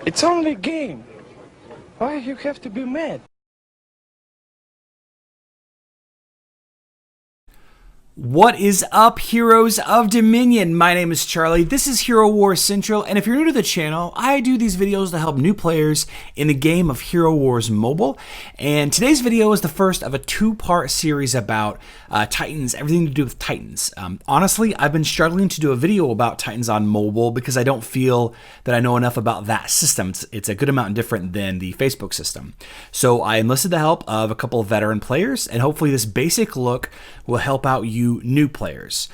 It's only a game. Why you have to be mad? What is up, heroes of Dominion? My name is Charlie. This is Hero Wars Central, and if you're new to the channel, I do these videos to help new players in the game of Hero Wars Mobile. And today's video is the first of a two-part series about Titans, everything to do with Titans. Honestly, I've been struggling to do a video about Titans on mobile because I don't feel that I know enough about that system. It's a good amount different than the Facebook system. So I enlisted the help of a couple of veteran players, and hopefully this basic look will help out you new players.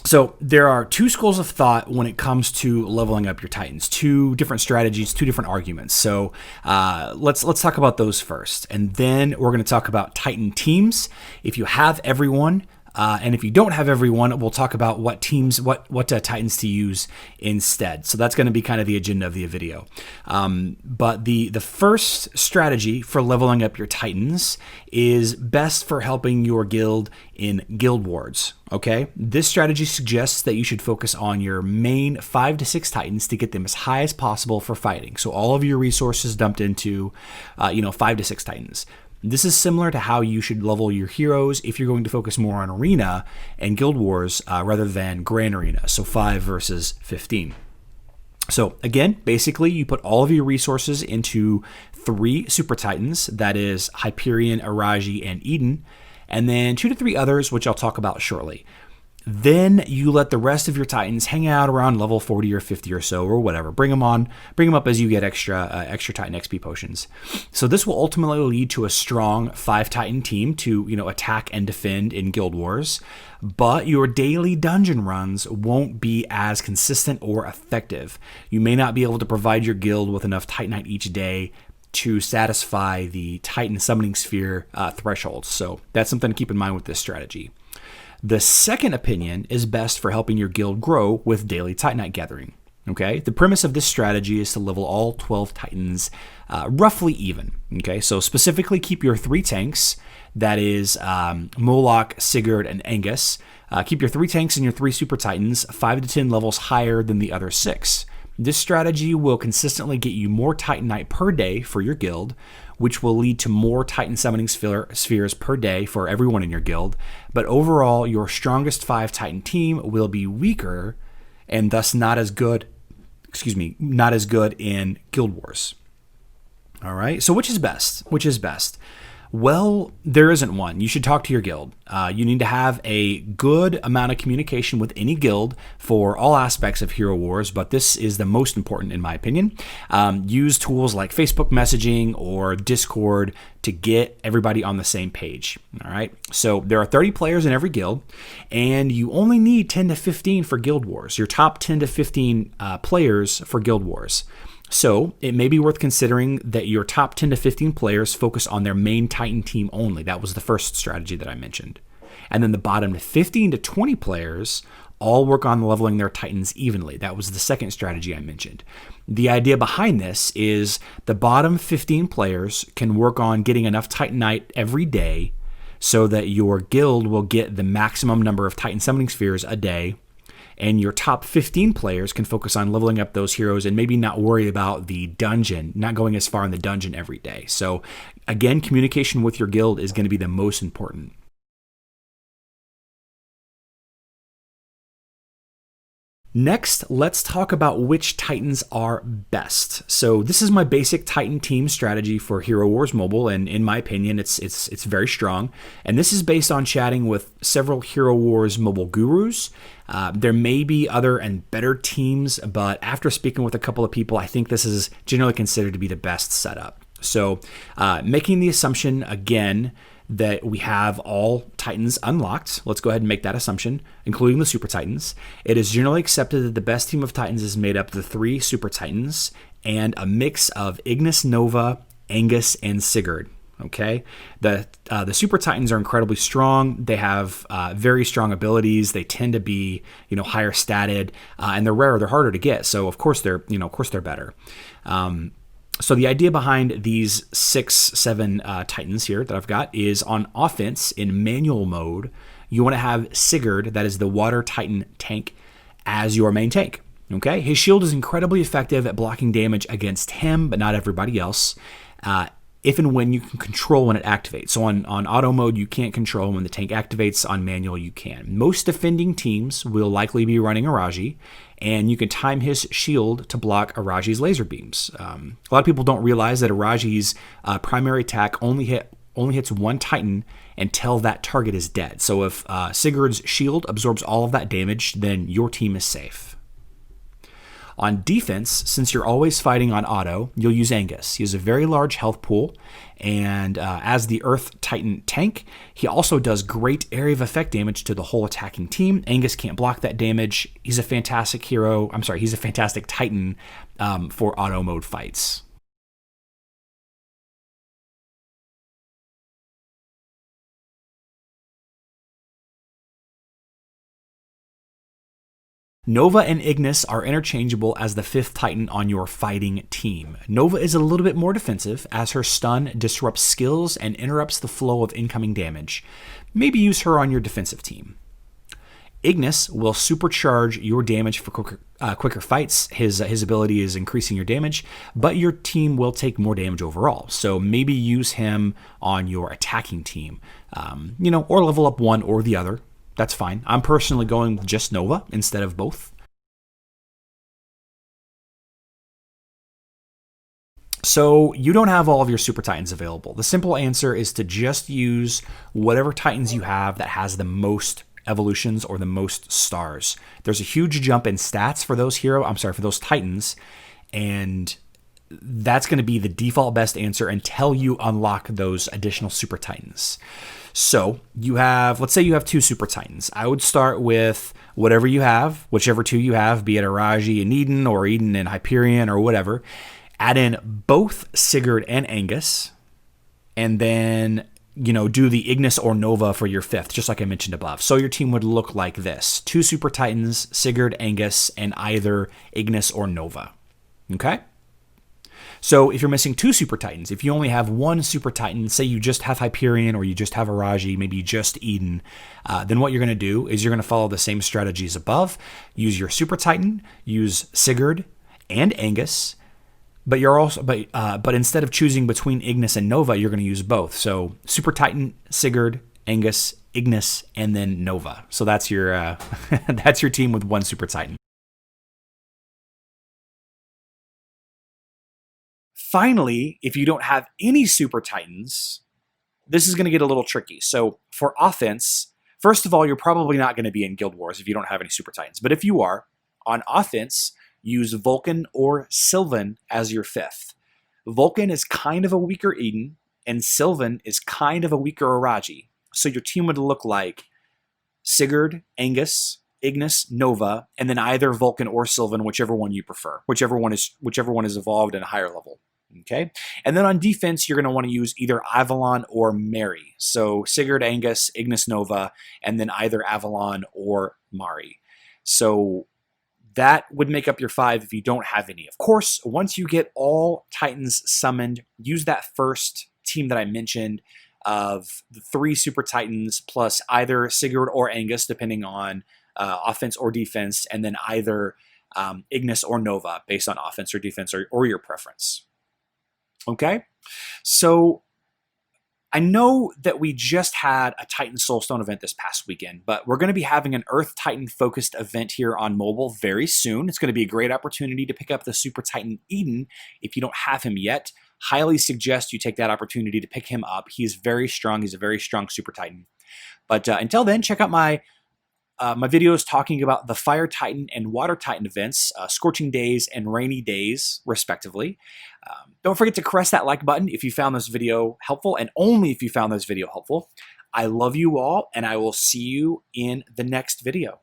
So there are two schools of thought when it comes to leveling up your Titans, two different strategies, two different arguments. So let's talk about those first, and then we're going to talk about Titan teams. If you have everyone, and if you don't have everyone, we'll talk about what teams, what Titans to use instead. So that's going to be kind of the agenda of the video. But the first strategy for leveling up your Titans is best for helping your guild in Guild Wars. Okay, this strategy suggests that you should focus on your main 5 to 6 Titans to get them as high as possible for fighting. So all of your resources dumped into, 5 to 6 Titans. This is similar to how you should level your heroes if you're going to focus more on Arena and Guild Wars rather than Grand Arena, so 5 versus 15. So again, basically you put all of your resources into 3 Super Titans, that is Hyperion, Araji, and Eden, and then 2 to 3 others, which I'll talk about shortly. Then you let the rest of your Titans hang out around level 40 or 50 or so, or whatever. Bring them up as you get extra Titan XP potions. So this will ultimately lead to a strong 5 Titan team to attack and defend in Guild Wars. But your daily dungeon runs won't be as consistent or effective. You may not be able to provide your guild with enough Titanite each day to satisfy the Titan summoning sphere thresholds. So that's something to keep in mind with this strategy. The second opinion is best for helping your guild grow with daily Titanite gathering. Okay, the premise of this strategy is to level all 12 Titans roughly even. Okay, so specifically keep your 3 tanks, that is Moloch, Sigurd, and Angus. Keep your 3 tanks and your 3 Super Titans 5 to 10 levels higher than the other 6. This strategy will consistently get you more Titanite per day for your guild, which will lead to more Titan summoning spheres per day for everyone in your guild. But overall, your strongest 5 Titan team will be weaker and thus not as good in Guild Wars. All right, so which is best? Well, there isn't one. You should talk to your guild. You need to have a good amount of communication with any guild for all aspects of Hero Wars, but this is the most important in my opinion. Use tools like Facebook messaging or Discord to get everybody on the same page. All right, so there are 30 players in every guild, and you only need 10 to 15 for Guild Wars, your top 10 to 15 players for Guild Wars. So it may be worth considering that your top 10 to 15 players focus on their main Titan team only. That was the first strategy that I mentioned. And then the bottom 15 to 20 players all work on leveling their Titans evenly. That was the second strategy I mentioned. The idea behind this is the bottom 15 players can work on getting enough Titanite every day so that your guild will get the maximum number of Titan summoning spheres a day, and your top 15 players can focus on leveling up those heroes and maybe not worry about the dungeon, not going as far in the dungeon every day. So again, communication with your guild is going to be the most important. Next, let's talk about which Titans are best. So this is my basic Titan team strategy for Hero Wars Mobile, and in my opinion, it's very strong. And this is based on chatting with several Hero Wars Mobile gurus. There may be other and better teams, but after speaking with a couple of people, I think this is generally considered to be the best setup. So making the assumption again that we have all Titans unlocked. Let's go ahead and make that assumption, including the Super Titans. It is generally accepted that the best team of Titans is made up of the 3 Super Titans and a mix of Ignis Nova, Angus, and Sigurd. Okay, the Super Titans are incredibly strong. They have very strong abilities. They tend to be higher statted, and they're rare. They're harder to get. So of course they're better. So the idea behind these 6-7 Titans here that I've got is on offense in manual mode, you want to have Sigurd, that is the Water Titan tank, as your main tank. Okay, his shield is incredibly effective at blocking damage against him, but not everybody else. If and when you can control when it activates. So on auto mode, you can't control when the tank activates. On manual, you can. Most defending teams will likely be running Araji, and you can time his shield to block Araji's laser beams. A lot of people don't realize that Araji's primary attack only hits one Titan until that target is dead. So if Sigurd's shield absorbs all of that damage, then your team is safe. On defense, since you're always fighting on auto, you'll use Angus. He has a very large health pool, and as the Earth Titan tank, he also does great area of effect damage to the whole attacking team. Angus can't block that damage. He's a fantastic hero. He's a fantastic Titan for auto mode fights. Nova and Ignis are interchangeable as the 5th Titan on your fighting team. Nova is a little bit more defensive, as her stun disrupts skills and interrupts the flow of incoming damage. Maybe use her on your defensive team. Ignis will supercharge your damage for quicker fights. His ability is increasing your damage, but your team will take more damage overall. So maybe use him on your attacking team, or level up one or the other. That's fine. I'm personally going with just Nova instead of both. So you don't have all of your Super Titans available. The simple answer is to just use whatever Titans you have that has the most evolutions or the most stars. There's a huge jump in stats for those Titans, and that's going to be the default best answer until you unlock those additional Super Titans. So let's say you have 2 Super Titans. I would start with whatever you have, whichever 2 you have, be it Araji and Eden or Eden and Hyperion or whatever. Add in both Sigurd and Angus, and then, do the Ignis or Nova for your 5th, just like I mentioned above. So your team would look like this: 2 Super Titans, Sigurd, Angus, and either Ignis or Nova. Okay? So if you're missing 2 Super Titans, if you only have 1 Super Titan, say you just have Hyperion or you just have Araji, maybe just Eden, then what you're going to do is you're going to follow the same strategies above. Use your Super Titan, use Sigurd and Angus, but instead of choosing between Ignis and Nova, you're going to use both. So Super Titan, Sigurd, Angus, Ignis, and then Nova. So that's your that's your team with 1 Super Titan. Finally, if you don't have any Super Titans, this is going to get a little tricky. So for offense, first of all, you're probably not going to be in Guild Wars if you don't have any Super Titans. But if you are, on offense, use Vulcan or Sylvan as your 5th. Vulcan is kind of a weaker Eden, and Sylvan is kind of a weaker Araji. So your team would look like Sigurd, Angus, Ignis, Nova, and then either Vulcan or Sylvan, whichever one you prefer, whichever one is evolved at a higher level. Okay, and then on defense, you're going to want to use either Avalon or Mary. So Sigurd, Angus, Ignis, Nova, and then either Avalon or Mari. So that would make up your 5 if you don't have any. Of course, once you get all Titans summoned, use that first team that I mentioned of the 3 Super Titans plus either Sigurd or Angus, depending on offense or defense, and then either Ignis or Nova based on offense or defense or your preference. Okay, so I know that we just had a Titan Soulstone event this past weekend, but we're going to be having an Earth Titan focused event here on mobile very soon. It's going to be a great opportunity to pick up the Super Titan Eden if you don't have him yet. Highly suggest you take that opportunity to pick him up. He's very strong. He's a very strong Super Titan. But until then, check out my videos talking about the Fire Titan and Water Titan events, Scorching Days and Rainy Days, respectively. Don't forget to press that like button if you found this video helpful, and only if you found this video helpful. I love you all, and I will see you in the next video.